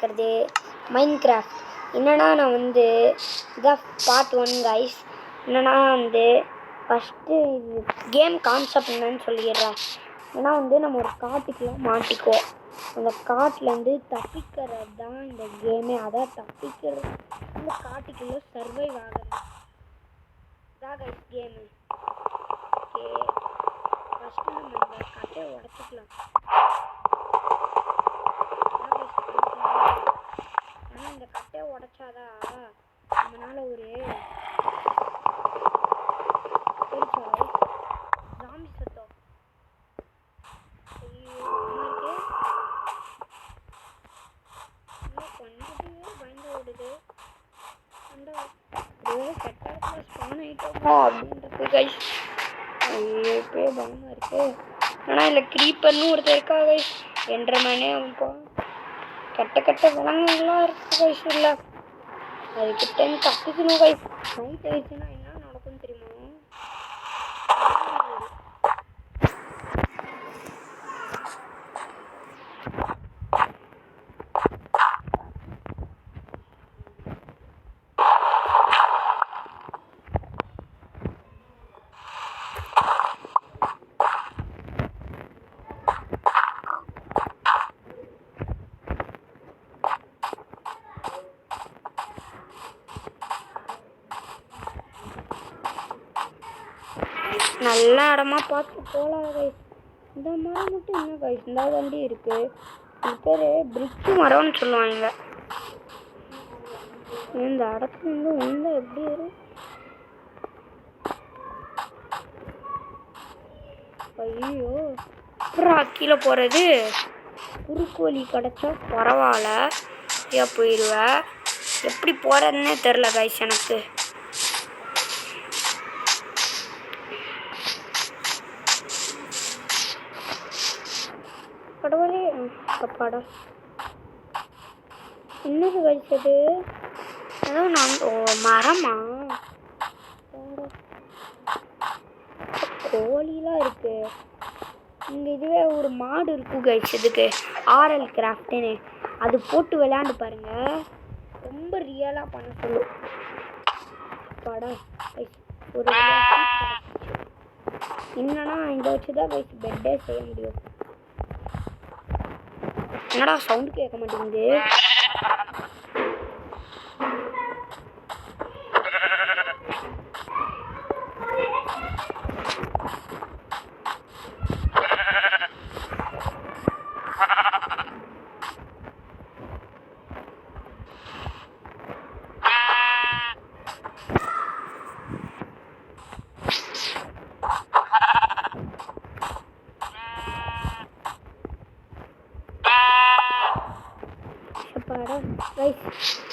பார்க்குறது மைன்கிராஃப்ட். என்னென்னா நான் வந்து இதான் பார்ட் 1 கைஸ். என்னென்னா வந்து ஃபஸ்ட்டு இது கேம் கான்செப்ட் என்னன்னு சொல்லிடுறேன். ஏன்னா வந்து நம்ம ஒரு காட்டுக்குள்ளே மாட்டிக்குவோம். அந்த காட்டிலேருந்து தப்பிக்கிறது தான் இந்த கேமே. அதான் தப்பிக்கிறது இந்த காட்டுக்குள்ளே சர்வைவ் ஆகிறது தான் கைஸ் கேமு. ஓகே, ஃபஸ்ட்டு நம்ம இந்த கட்டையை உடச்சிக்கலாம். ஏன்னா இந்த கட்டையை உடச்சாதான் நம்மளால் ஒரு ஜாம்பி சத்தம். ஐயோ கொஞ்சம் பயந்து ஓடுது. அந்த கெட்ட இடத்துல ஸ்பான் ஆகிட்டோமோ அப்படின்றது கைஸ். ஐயோ இப்போயே பயமாக இருக்கு. ஆனால் இல்லை க்ரீப்பர்னு ஒருத்தர் இருக்கா கைஸ். 2:30 மணி ஆகும். கெட்ட விலங்குகளாக இருக்குது கைஸ். இல்லை அதுக்கிட்ட தப்பிக்கணும் கைஸ். நைட் ஆயிடுச்சுன்னா என்ன நடக்கும்னு தெரியுமா? நல்ல இடமா பார்த்து போகலாம் கைஸ். இந்த மரம் மட்டும் என்ன கைஸ் இந்த வண்டி இருக்குது. இது பேர் பிரிட்ஜு மரம்னு சொல்லுவாங்க. இந்த இடத்துல இருந்து வந்தால் எப்படி வரும்? ஐயோ அப்புறம் கீழே போகிறது. குறுக்கு வழி கிடச்சா பரவாயில்ல. ஏன் போயிடுவேன். எப்படி போகிறதுன்னே தெரில கைஸ் எனக்கு. கடவுளே படம் என்னது கழிச்சது? ஏதோ நான் மரமா கோழிலாம் இருக்கு இங்கே. இதுவே ஒரு மாடு இருக்கும் கழிச்சதுக்கு RL கிராஃப்ட்னு. அது போட்டு விளையாண்டு பாருங்க. ரொம்ப ரியலாக பண்ண சொல்லும் படம். ஒரு என்னன்னா இதை வச்சு தான் கைஸ் பெட்டே செய்ய முடியும். என்னடா சவுண்டு கேட்க மாட்டேங்குது?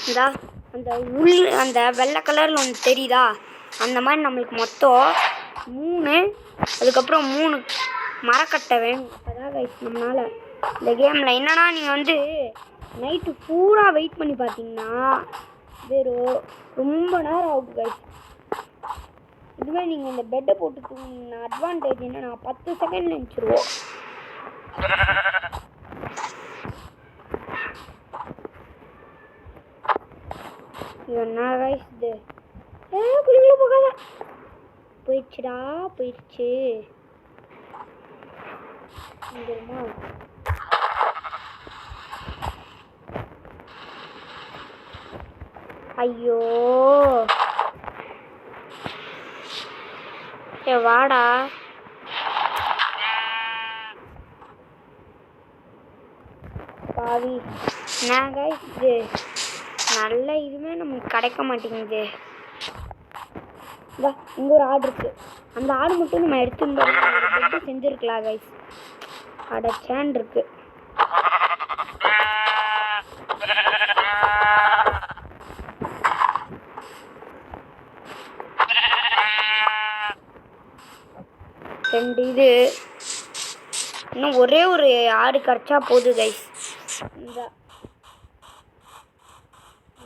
இந்தா அந்த அந்த வெள்ளை கலரில் ஒன்று தெரியுதா? அந்த மாதிரி நம்மளுக்கு மொத்தம் 3, அதுக்கப்புறம் 3 மரக்கட்டை வேணும். அப்போதான் கைஸ் நம்மளால் இந்த கேமில் என்னன்னா நீங்கள் வந்து நைட்டு பூரா வெயிட் பண்ணி பார்த்தீங்கன்னா வெறும் ரொம்ப நேரம் ஆகும் கைஸ். இதுவே நீங்கள் இந்த பெட்டை போட்டு தூங்கின அட்வான்டேஜ் என்னன்னா 10 செகண்ட் நினச்சிருவோம். என்ன கைஸ் இது? குளிக்கல போகாத. போயிடுச்சுடா போயிடுச்சு. ஐயோ வாடா. பாவி என்ன கைஸ் இது? நல்ல இதுவுமே நமக்கு கிடைக்க மாட்டேங்குது. இங்கே ஒரு ஆடு இருக்குது. அந்த ஆடு மட்டும் நம்ம எடுத்துட்டு செஞ்சுருக்கலாம் கைஸ். அடச்சான் இருக்கு. ரெண்டு இது இன்னும் ஒரே ஒரு ஆடு கிடச்சா போகுது கைஸ். இந்த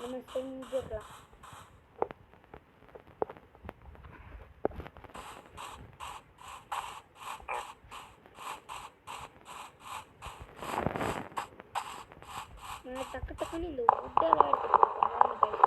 நம்ம செஞ்சிடலாம். டக்கு டக்குன்னு இந்த உட்டெல்லாம் எடுத்துக்கலாம் கைஸ்.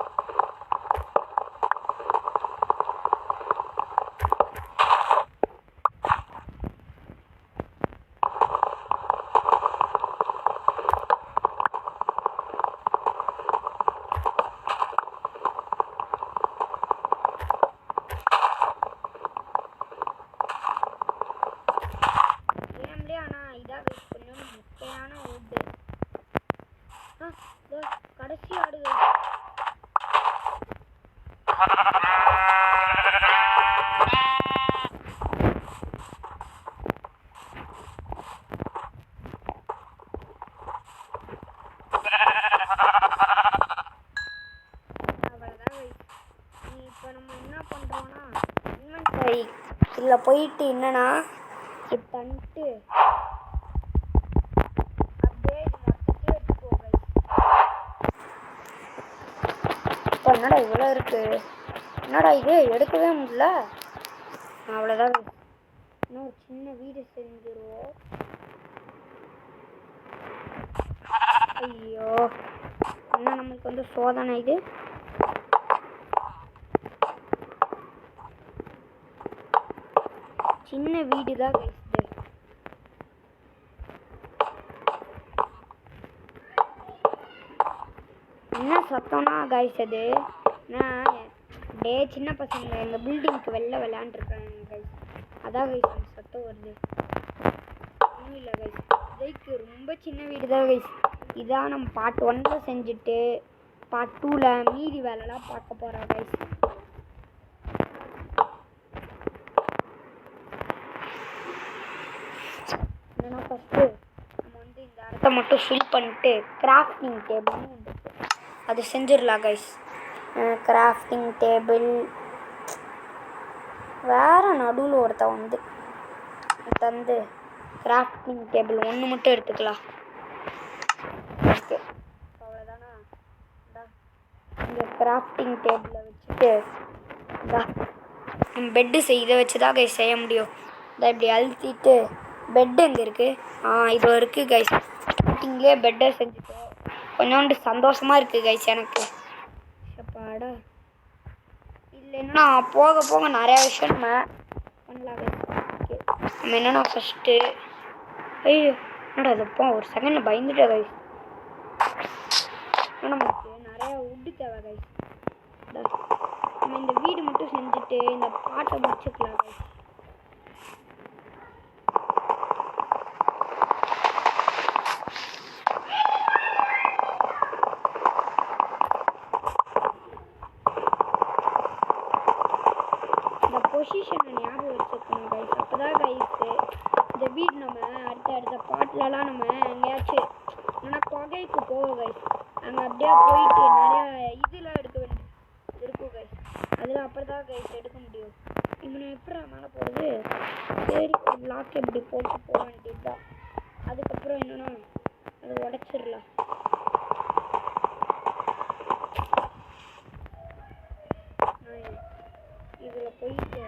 கடைசி ஆடுகள் இப்போ நம்ம என்ன பண்ணுறோன்னா இன்வென்டரி இதில் போயிட்டு என்னன்னா தந்துட்டு அப்படியே இது மொத்தத்தையும் எடுத்துக்கோங்க. இப்போ என்னடா இவ்வளோ இருக்குது, என்னடா இது எடுக்கவே முடியல. அவ்வளோதான், இன்னும் ஒரு சின்ன வீடு செஞ்சுருவோம். ஐயோ என்ன நம்மளுக்கு வந்து சோதனை இது. சின்ன வீடு தான் கைஸ். என்ன சத்தம்னா கைஸ் அது நான் டே சின்ன பசங்க எங்கள் பில்டிங்க்கு வெளில விளையாண்டுருக்காங்க கைஸ். அதான் கைஸ் அந்த சத்தம் வருது. ஒன்றும் இல்லை கைஸ், இதுக்கு ரொம்ப சின்ன வீடு தான் கைஸ். இதான் நம்ம பார்ட் 1ல செஞ்சுட்டு பார்ட் 2ல மீதி வேலைலாம் பார்க்க போகிறோம் கைஸ். என்னன்னா ஃபஸ்ட்டு நம்ம வந்து இந்த இடத்த மட்டும் ஃபில் பண்ணிட்டு கிராஃப்டிங் டேபிள்னு வந்துருக்கு, அது செஞ்சிடலாம் கைஸ். கிராஃப்டிங் டேபிள் வேறு நடுவில் ஒருத்த வந்து தந்து கிராஃப்டிங் டேபிள் ஒன்று மட்டும் எடுத்துக்கலாம். ஓகே அவ்வளோதானா. இந்த கிராஃப்டிங் டேபிளை வச்சுட்டு பெட்டு இதை வச்சு தான் கைஸ் செய்ய முடியும். இதை இப்படி அழுத்திட்டு பெட் எங்கே இருக்குது, இது இருக்குது கைஸ். ஸ்டார்டிங்லேயே பெட்டை செஞ்சுட்டோம், கொஞ்சோண்டு சந்தோஷமாக இருக்குது கைஸ் எனக்கு. அப்பாடா இதில் என்னன்னா போக போக நிறையா விஷயம் நம்ம பண்ணலாம் கைஸ். ஓகே நம்ம என்னென்னா ஃபஸ்ட்டு ஐயோ என்னடா இதப்போ ஒரு செகண்டில் பயந்துட்டேன் கைஸ். நமக்கு நிறையா உட்டு தேவை கைஸ். நம்ம இந்த வீடு மட்டும் செஞ்சுட்டு இந்த பாட்டை முடிச்சுக்கலாம் கைஸ். பொசிஷனை ஞாபகம் வச்சுக்கணும் கைஸ். அப்போ தான் கைஸு இந்த வீடு நம்ம அடுத்த பாட்டிலலாம் நம்ம எங்கேயாச்சும் இல்லைன்னா கொகைக்கு போவோம் கைஸ். அங்கே அப்படியே போயிட்டு நிறையா இதெல்லாம் எடுக்க வேண்டியது இருக்கும் கைஸ். அதில் அப்புறம் தான் கைஸ் எடுக்க முடியும். இவனை எப்படி மேலே போகிறது, சரி லாக் எப்படி போட்டு போக வேண்டியது தான். அதுக்கப்புறம் என்னென்னா அதை உடச்சிடலாம். இதில் போயிட்டு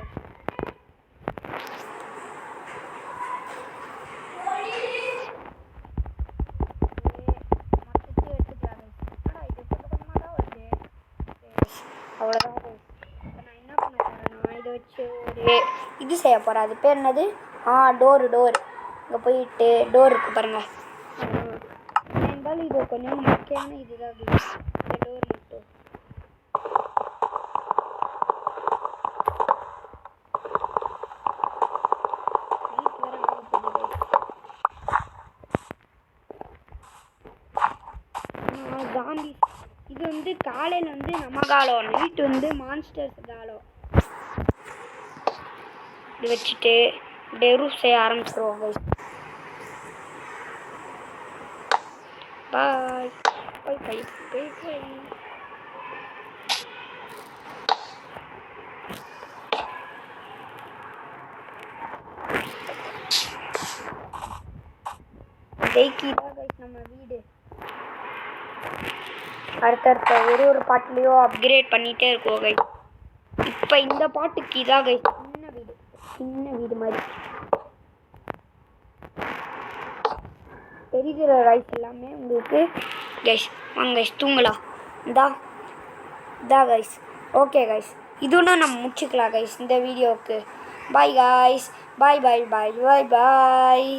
மொத்தத்தையும் எடுத்துக்கலாம். ஆனால் இது கொஞ்சம் கொஞ்சமாக தான் வருது. அவ்வளோதான். இப்போ நான் என்ன பண்ண போகிறேன்னா இதை வச்சு ஒரு இது செய்ய போகிறேன். அது பேர் என்னது, டோர். இங்கே போயிட்டு டோர் இருக்குது பாருங்கள். இருந்தாலும் இது கொஞ்சம் முக்கியமான இதுதான் இந்த டோர் மட்டும். ஜாம்பி இது வந்து காலையில் வந்து நம்ம காலம், நைட்டு வந்து மான்ஸ்டர்ஸ் காலம். இது வச்சுட்டு இப்படியே ரூஃப் செய்ய ஆரம்பிச்சிருவோம் கைஸ். பாய் பாய் பாய் பாய் பாய். ஜெய்கி தான் கைஸ் நம்ம வீடு. அடுத்தடுத்த ஒரு பாட்டுலேயும் அப்கிரேட் பண்ணிகிட்டே இருக்கோம் கைஸ். இப்போ இந்த பாட்டுக்கு இதாக கைஸ் சின்ன வீடு மாதிரி தெரிகிற ரைஸ் எல்லாமே உங்களுக்கு கைஸ் வாங்க கைஸ் தூங்கலாம். இதா கைஸ். ஓகே கைஸ், இதுன்னா நம்ம முடிச்சுக்கலாம் கைஸ் இந்த வீடியோவுக்கு. பாய் கைஸ், பாய் பாய் பாய் பாய் பாய்.